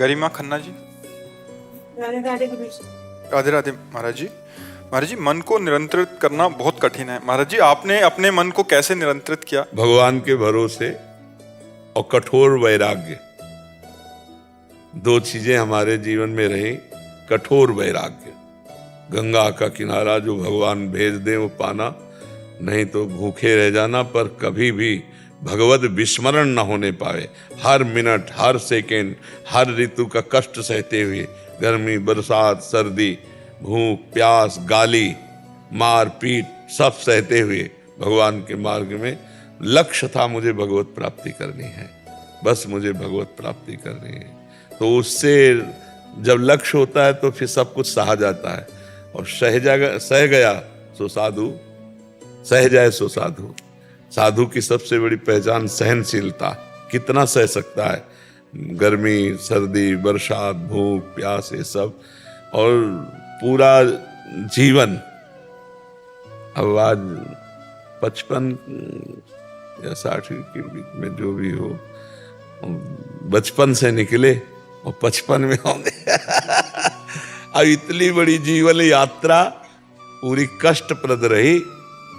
गरिमा खन्ना जी। राधे राधे महाराज जी। महाराज जी, मन को नियंत्रित करना बहुत कठिन है। महाराज जी, आपने अपने मन को कैसे नियंत्रित किया? भगवान के भरोसे और कठोर वैराग्य, दो चीजें हमारे जीवन में रही। कठोर वैराग्य, गंगा का किनारा जो भगवान भेज दे वो पाना, नहीं तो भूखे रह जाना, पर कभी भी भगवत विस्मरण न होने पाए। हर मिनट, हर सेकेंड, हर ऋतु का कष्ट सहते हुए, गर्मी, बरसात, सर्दी, भूख, प्यास, गाली, मार पीट सब सहते हुए भगवान के मार्ग में लक्ष्य था, मुझे भगवत प्राप्ति करनी है, बस मुझे भगवत प्राप्ति करनी है। तो उससे जब लक्ष्य होता है तो फिर सब कुछ सहा जाता है। और सह गया सो साधु, सह जाए सो साधु। साधु की सबसे बड़ी पहचान सहनशीलता। कितना सह सकता है गर्मी, सर्दी, बरसात, भूख, प्यास, ये सब। और पूरा जीवन, अब आज 55 या 60 के बीच में जो भी हो, बचपन से निकले और 55 में होंगे। अब इतनी बड़ी जीवन यात्रा पूरी कष्टप्रद रही,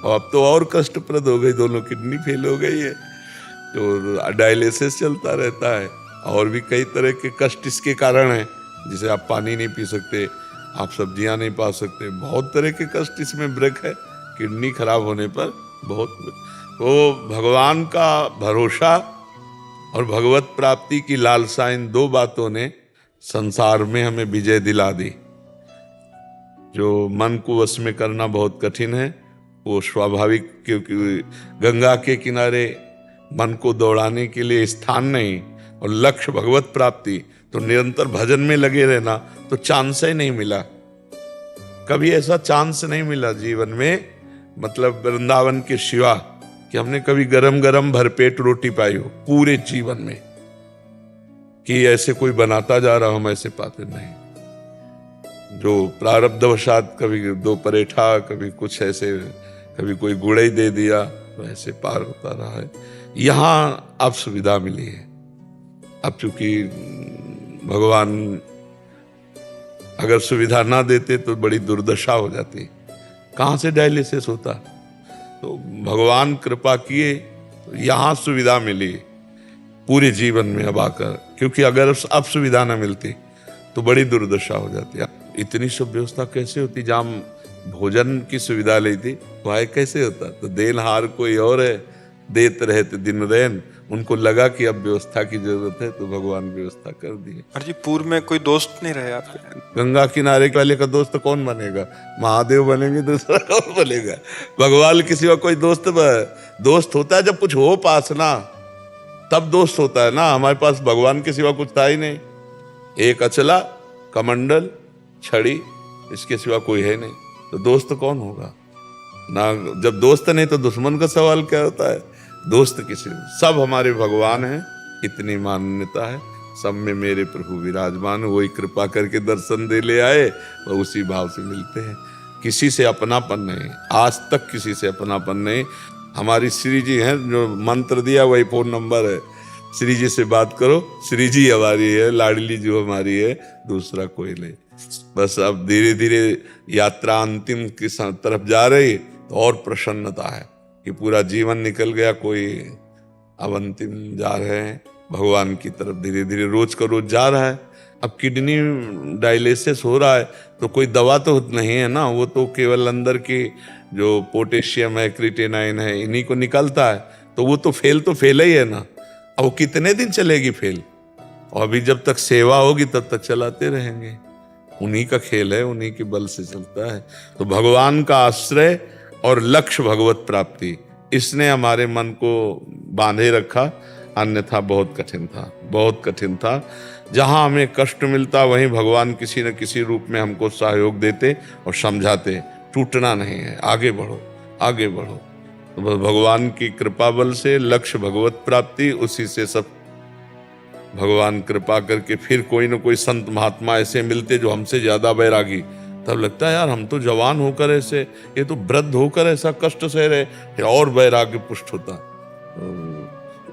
और अब तो और कष्टप्रद हो गई। दोनों किडनी फेल हो गई है, तो डायलिसिस चलता रहता है, और भी कई तरह के कष्ट इसके कारण हैं। जिसे आप पानी नहीं पी सकते, आप सब्जियां नहीं पा सकते, बहुत तरह के कष्ट इसमें ब्रेक है किडनी खराब होने पर। बहुत तो भगवान का भरोसा और भगवत प्राप्ति की लालसा, इन दो बातों ने संसार में हमें विजय दिला दी। जो मन को वश में करना बहुत कठिन है, वो स्वाभाविक, क्योंकि गंगा के किनारे मन को दौड़ाने के लिए स्थान नहीं, और लक्ष्य भगवत प्राप्ति, तो निरंतर भजन में लगे रहना, तो चांस ही नहीं मिला। कभी ऐसा चांस नहीं मिला जीवन में, मतलब वृंदावन के सिवा, कि हमने कभी गरम गरम भरपेट रोटी पाई हो पूरे जीवन में, कि ऐसे कोई बनाता जा रहा, हम ऐसे पाते नहीं। जो प्रारब्धवशात कभी दो परेठा, कभी कुछ ऐसे, कभी कोई गुड़ई दे दिया, तो ऐसे पार होता रहा है। यहाँ अब सुविधा मिली है। अब चूंकि भगवान अगर सुविधा ना देते तो बड़ी दुर्दशा हो जाती, कहाँ से डायलिसिस होता। तो भगवान कृपा किए तो यहाँ सुविधा मिली पूरे जीवन में अब आकर, क्योंकि अगर अब सुविधा ना मिलती तो बड़ी दुर्दशा हो जाती। इतनी सब व्यवस्था कैसे होती? जहाँ भोजन की सुविधा ली थी वह कैसे होता? तो देनहार कोई और है, देते रहते दिन रैन। उनको लगा कि अब व्यवस्था की जरूरत है, तो भगवान व्यवस्था कर दी है। जी, पूर्व में कोई दोस्त नहीं रहे आपके? गंगा किनारे वाले का दोस्त कौन बनेगा? महादेव बनेंगे, दूसरा कौन बनेगा? भगवान किसी का कोई दोस्त होता है जब कुछ हो पास ना, तब दोस्त होता है ना। हमारे पास भगवान के सिवा कुछ था ही नहीं। एक अचला, कमंडल, छड़ी, इसके सिवा कोई है नहीं, तो दोस्त कौन होगा ना? जब दोस्त नहीं तो दुश्मन का सवाल क्या होता है? दोस्त किसी, सब हमारे भगवान हैं, इतनी मान्यता है। सब में मेरे प्रभु विराजमान, वही कृपा करके दर्शन दे ले आए, और उसी भाव से मिलते हैं। किसी से अपनापन नहीं, आज तक किसी से अपनापन नहीं। हमारी श्री जी हैं, जो मंत्र दिया वही फोन नंबर है, श्री जी से बात करो। श्री जी हमारी है, लाडली जो हमारी है, दूसरा कोई नहीं। बस अब धीरे धीरे यात्रा अंतिम की तरफ जा रही, तो और प्रसन्नता है कि पूरा जीवन निकल गया, कोई अब अंतिम जा रहे हैं भगवान की तरफ, धीरे धीरे रोज का रोज जा रहा है। अब किडनी डायलिसिस हो रहा है तो कोई दवा तो नहीं है ना, वो तो केवल अंदर की जो पोटेशियम है, क्रिएटिनिन है, इन्हीं को निकलता है। तो वो तो फेल ही है ना। अब वो कितने दिन चलेगी फेल? और अभी जब तक सेवा होगी तब तक चलाते रहेंगे। उन्हीं का खेल है, उन्हीं के बल से चलता है। तो भगवान का आश्रय और लक्ष्य भगवत प्राप्ति, इसने हमारे मन को बांधे रखा, अन्यथा बहुत कठिन था, बहुत कठिन था। जहां हमें कष्ट मिलता वहीं भगवान किसी न किसी रूप में हमको सहयोग देते और समझाते, टूटना नहीं है, आगे बढ़ो, आगे बढ़ो। तो भगवान की कृपा बल से लक्ष्य भगवत प्राप्ति, उसी से सब भगवान कृपा करके फिर कोई न कोई संत महात्मा ऐसे मिलते जो हमसे ज्यादा वैरागी। तब लगता है यार, हम तो जवान होकर ऐसे, ये तो वृद्ध होकर ऐसा कष्ट सह रहे, फिर और वैराग्य पुष्ट होता।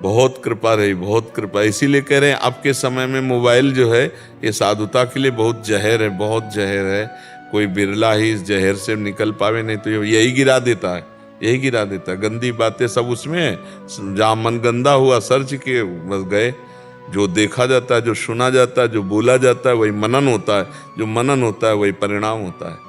बहुत कृपा रही, बहुत कृपा। इसीलिए कह रहे हैं आपके समय में मोबाइल जो है ये साधुता के लिए बहुत जहर है, बहुत जहर है। कोई बिरला ही इस जहर से निकल पावे, नहीं तो यही गिरा देता है, यही गिरा देता है। गंदी बातें सब उसमें है, जहाँ मन गंदा हुआ सर्च किए बस गए। जो देखा जाता है, जो सुना जाता है, जो बोला जाता है वही मनन होता है, जो मनन होता है वही परिणाम होता है।